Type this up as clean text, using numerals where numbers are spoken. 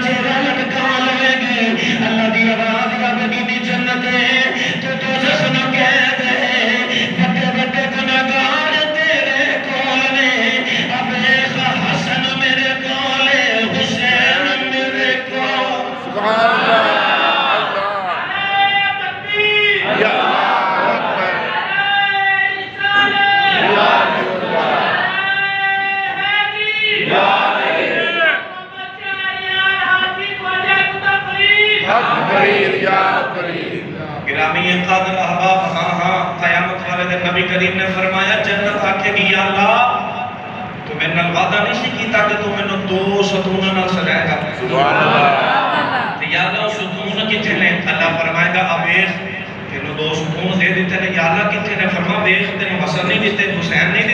چہرہ لٹکا لے گے اللہ دی آواز آوے گی جنت تو دوزخ نو کہہ دے بڑے بڑے گناہگار تیرے کول نے اب ایک حسن میرے کول حسین میرے کول سبحان اللہ یا اکبر گرامی قادر احباب ہاں قیامت والے دن نبی کریم نے فرمایا جنت آکھے گی یا اللہ تو میں نے وعدہ نہیں سی کیتا کہ تو میں نے 2 ستونہ نہ سجائے گا سبحان اللہ تو یا اللہ ستون کتنے نے اللہ فرمائے گا اب ایک کہ 2 ستون دے دیتے ہیں یا اللہ کتنے نے فرما بیخ تینے حسن نہیں دیتے حسین نہیں